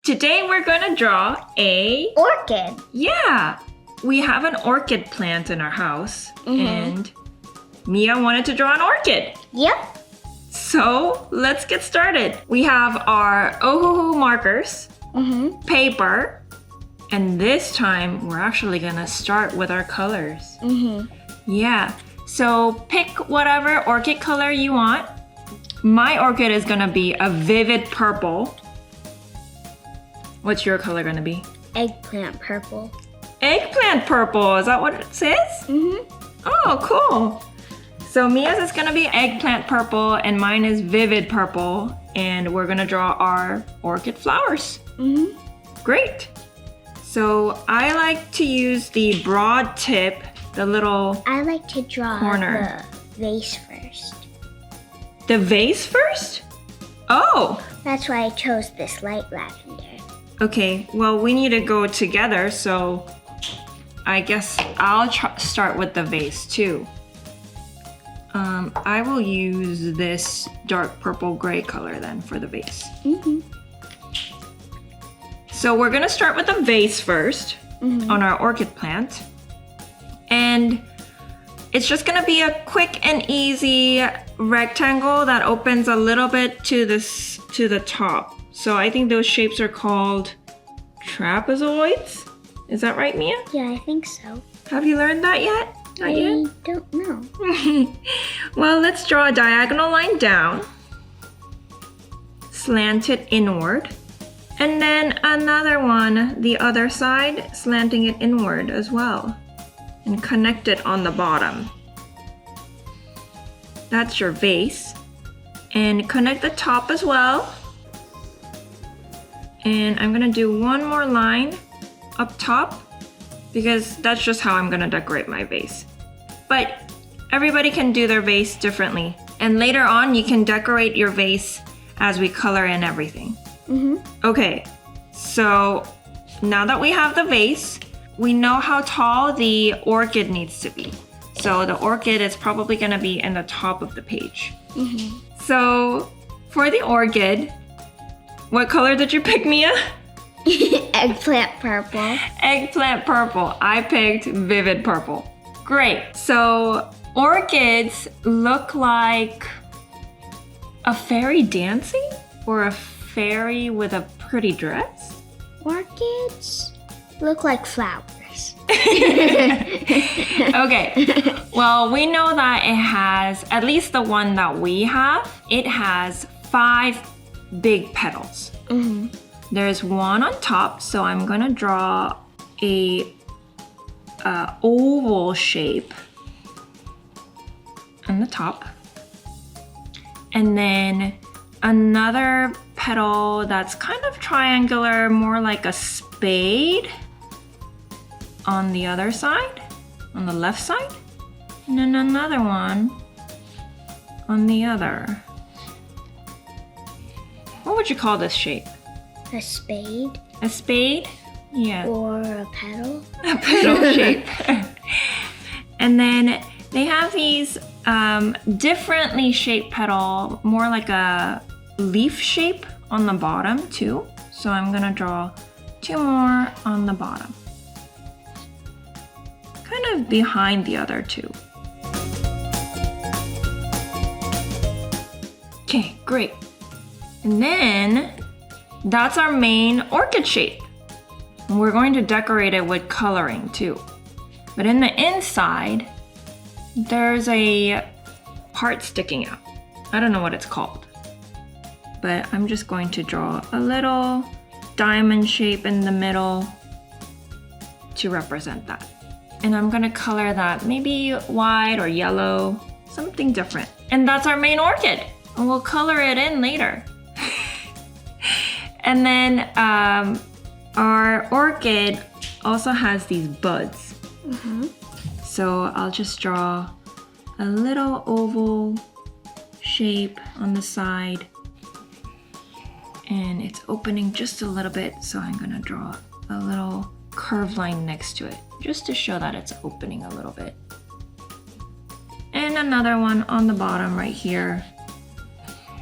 Today we're going to draw a... orchid. Yeah, we have an orchid plant in our house and Mia wanted to draw an orchid. Yep. So let's get started. We have our Ohuhu markers, paper, and this time we're actually going to start with our colors. Yeah, so pick whatever orchid color you want. My orchid is going to be a vivid purple. What's your color going to be? Eggplant purple. Eggplant purple, is that what it says? Oh, cool. So Mia's is gonna be eggplant purple and mine is vivid purple, and we're gonna draw our orchid flowers. Great. So I like to use the broad tip, the little I like to draw corner. the vase first. The vase first? Oh, That's why I chose this light lavender. okay. Well, we need to go together, so I guess I'll start with the vase too. I will use this dark purple gray color then for the vase. So we're gonna start with the vase first on our orchid plant. And it's just gonna be a quick and easy rectangle that opens a little bit to the top. So I think those shapes are called trapezoids. Is that right, Mia? Yeah, I think so. Have you learned that yet? Not yet? I don't know. Well, let's draw a diagonal line down, slant it inward, and then another one, the other side, slanting it inward as well, and connect it on the bottom. That's your vase. And connect the top as well. And I'm gonna do one more line up top because that's just how I'm gonna decorate my vase. But everybody can do their vase differently. And later on, you can decorate your vase as we color in everything. Okay, so now that we have the vase, we know how tall the orchid needs to be. So the orchid is probably gonna be in the top of the page. So for the orchid, what color did you pick, Mia? Eggplant purple. Eggplant purple. I picked vivid purple. Great. So orchids look like a fairy dancing or a fairy with a pretty dress? Orchids look like flowers. Okay. Well, we know that it has, at least the one that we have, it has 5 big petals. There's one on top, so I'm gonna draw a oval shape on the top, and then another petal that's kind of triangular, more like a spade on the other side, on the left side, and then another one on the other. What would you call this shape? A spade. A spade? Yeah. Or a petal. A petal shape. And then they have these differently shaped petal, more like a leaf shape on the bottom too. So I'm gonna draw 2 more on the bottom. Kind of behind the other 2. Okay, great. And then that's our main orchid shape. We're going to decorate it with coloring too. But in the inside, there's a part sticking out. I don't know what it's called. But I'm just going to draw a little diamond shape in the middle to represent that. And I'm gonna color that maybe white or yellow, something different. And that's our main orchid. And we'll color it in later. And then our orchid also has these buds. So I'll just draw a little oval shape on the side. And it's opening just a little bit, so I'm gonna draw a little curved line next to it, just to show that it's opening a little bit. And another one on the bottom right here.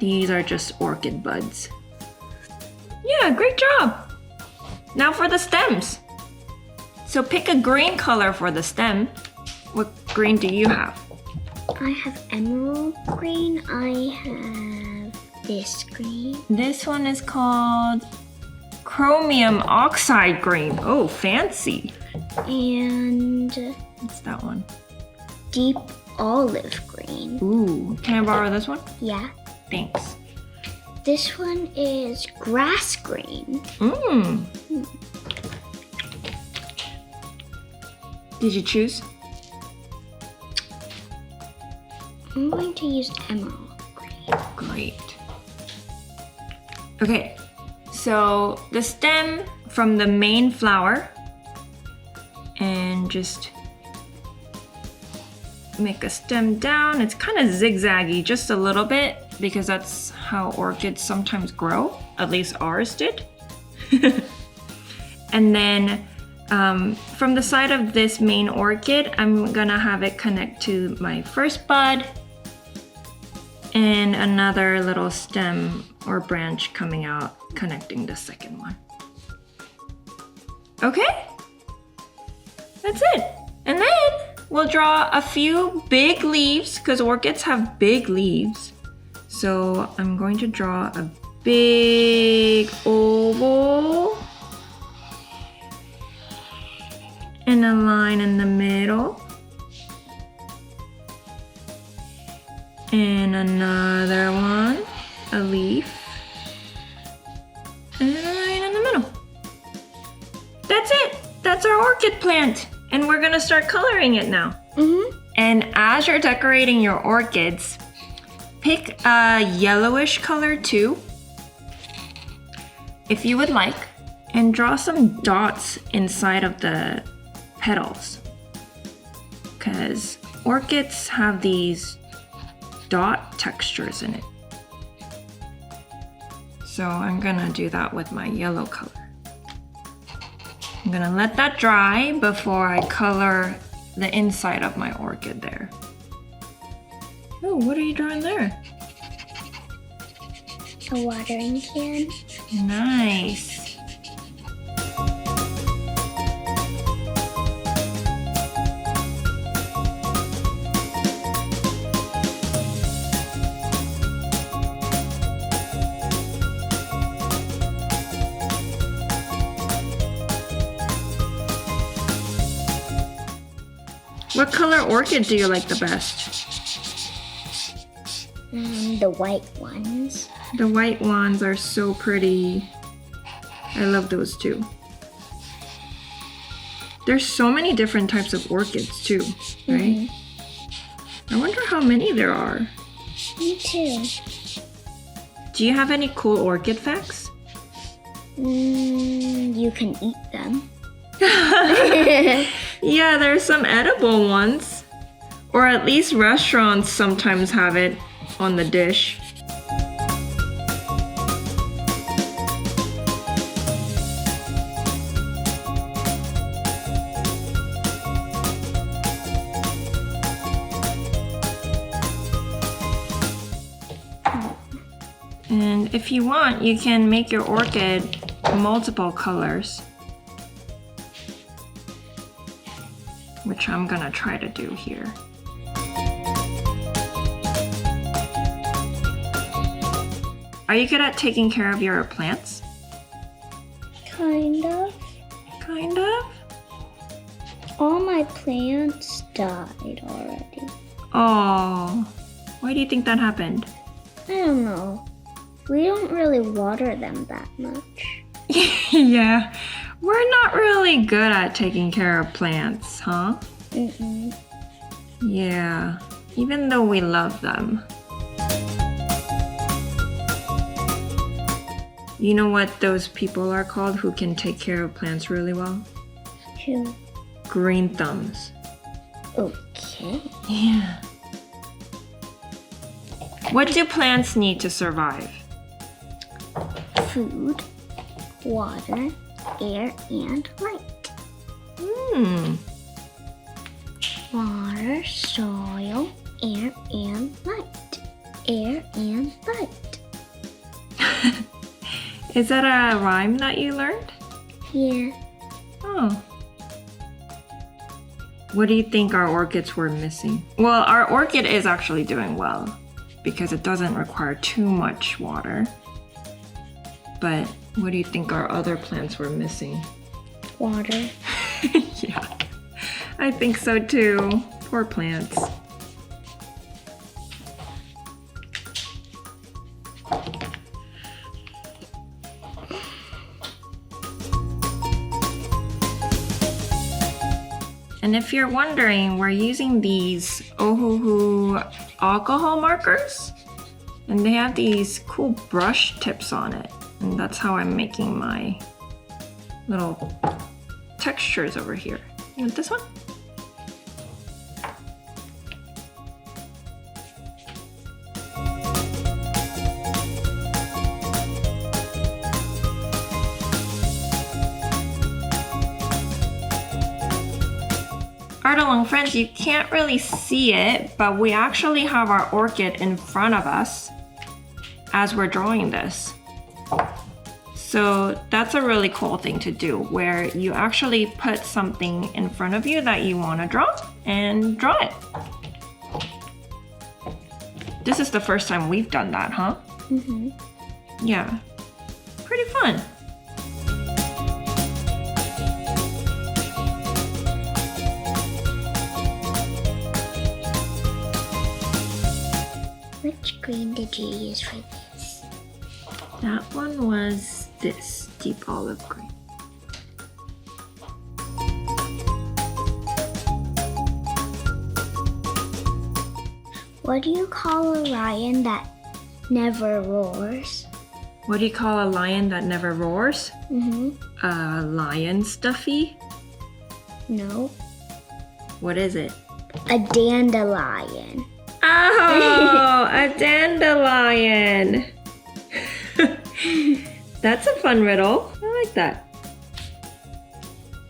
These are just orchid buds. Yeah, great job! Now for the stems. So pick a green color for the stem. What green do you have? I have emerald green. I have this green. This one is called chromium oxide green. Oh, fancy. And What's that one? deep olive green. Ooh, can I borrow this one? Yeah. Thanks. This one is grass green. Mmm. Did you choose? I'm going to use emerald green. Great. Okay, so the stem from the main flower, and just make a stem down. It's kind of zigzaggy, just a little bit, because that's how orchids sometimes grow. At least ours did. And then from the side of this main orchid, I'm gonna have it connect to my first bud and another little stem or branch coming out connecting the second one. Okay, that's it. And then we'll draw a few big leaves because orchids have big leaves. So I'm going to draw a big oval and a line in the middle. And another one, a leaf, and a line in the middle. That's it. That's our orchid plant. And we're gonna start coloring it now. Mm-hmm. And as you're decorating your orchids, pick a yellowish color too, if you would like, and draw some dots inside of the petals. Because orchids have these dot textures in it. So I'm gonna do that with my yellow color. I'm gonna let that dry before I color the inside of my orchid there. Oh, what are you drawing there? A watering can. Nice. What color orchid do you like the best? The white ones. The white ones are so pretty. I love those too. There's so many different types of orchids too, right? I wonder how many there are. Me too. Do you have any cool orchid facts? You can eat them. Yeah, there's some edible ones. Or at least restaurants sometimes have it on the dish. And if you want, you can make your orchid multiple colors, which I'm gonna try to do here. Are you good at taking care of your plants? Kind of. Kind of? All my plants died already. Oh, why do you think that happened? I don't know. We don't really water them that much. Yeah, we're not really good at taking care of plants, huh? Yeah, even though we love them. You know what those people are called who can take care of plants really well? Who? Green thumbs. Okay. Yeah. What do plants need to survive? Food, water, air, and light. Water, soil, air, and light. Air and light. Is that a rhyme that you learned? Yeah. Oh. What do you think our orchids were missing? Well, our orchid is actually doing well because it doesn't require too much water. But what do you think our other plants were missing? Water. Yeah, I think so too. Poor plants. And if you're wondering, we're using these Ohuhu alcohol markers. And they have these cool brush tips on it. And that's how I'm making my little textures over here. You want this one? Art Along friends, you can't really see it, but we actually have our orchid in front of us as we're drawing this. So that's a really cool thing to do, where you actually put something in front of you that you want to draw and draw it. This is the first time we've done that, huh? Mm-hmm. Yeah, pretty fun. Which green did you use for this? That one was this deep olive green. What do you call a lion that never roars? What do you call a lion that never roars? Mm-hmm. A lion stuffy? No. What is it? A dandelion. Oh, a dandelion. That's a fun riddle. I like that.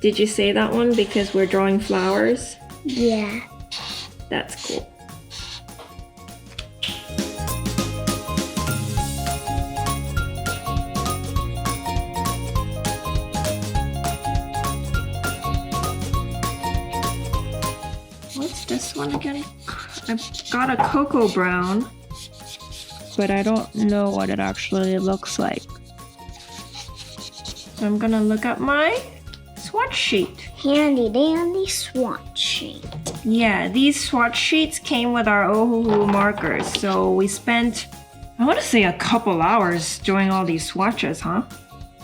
Did you say that one because we're drawing flowers? Yeah. That's cool. What's this one again? I've got a cocoa brown, but I don't know what it actually looks like. So I'm gonna look at my swatch sheet. Handy dandy swatch sheet. Yeah, these swatch sheets came with our Ohuhu markers, so we spent, I want to say, a couple hours doing all these swatches, huh?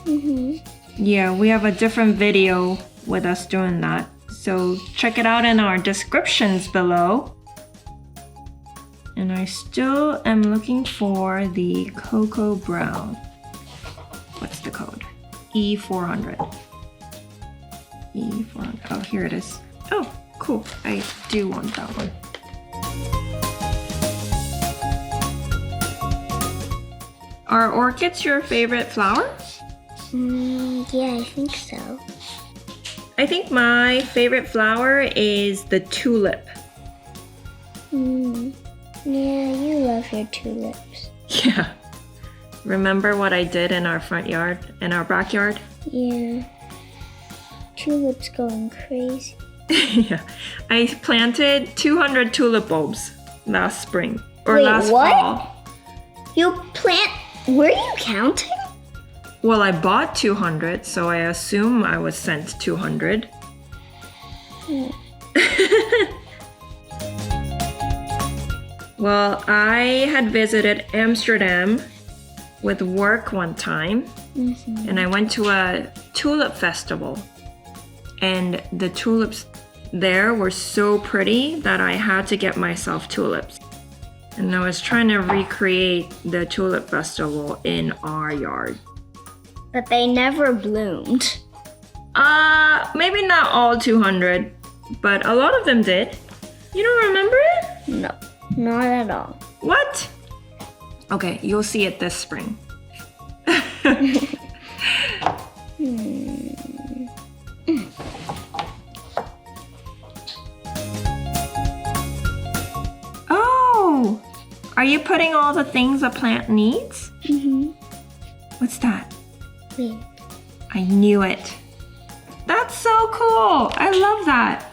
Mm-hmm. Yeah, we have a different video with us doing that, so check it out in our descriptions below. And I still am looking for the cocoa brown. What's the code? E400. E400. Oh, here it is. Oh, cool. I do want that one. Are orchids your favorite flower? Yeah, I think so. I think my favorite flower is the tulip. Yeah, you love your tulips. Yeah. Remember what I did in our front yard, in our backyard? Yeah. Tulips going crazy. Yeah. I planted 200 tulip bulbs last spring. Or Wait, last what? fall. Were you counting? Well, I bought 200, so I assume I was sent 200. Well, I had visited Amsterdam with work one time, and I went to a tulip festival. And the tulips there were so pretty that I had to get myself tulips. And I was trying to recreate the tulip festival in our yard. But they never bloomed. Maybe not all 200, but a lot of them did. You don't remember it? No, not at all. What? Okay, you'll see it this spring. Oh, are you putting all the things a plant needs? Mm-hmm. What's that? Wait. I knew it. so cool. I love that.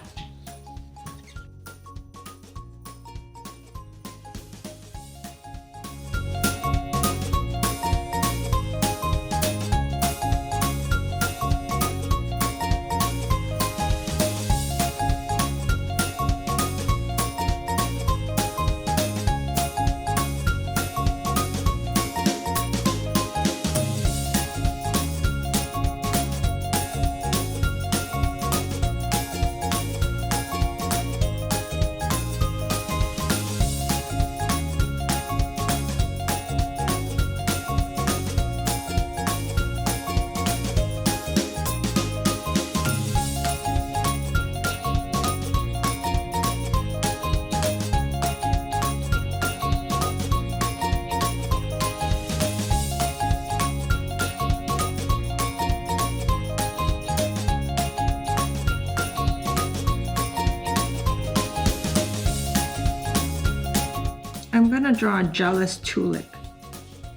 I'm gonna draw a jealous tulip.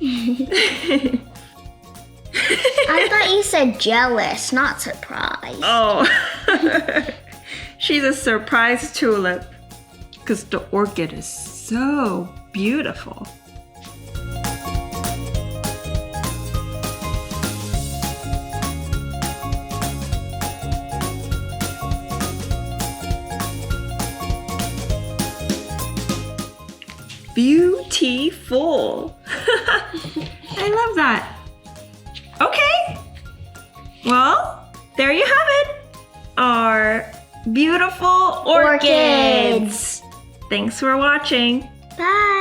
I thought you said jealous, not surprised. Oh, she's a surprise tulip because the orchid is so beautiful. Beautiful. I love that. Okay. Well, there you have it. Our beautiful orchids. Thanks for watching. Bye.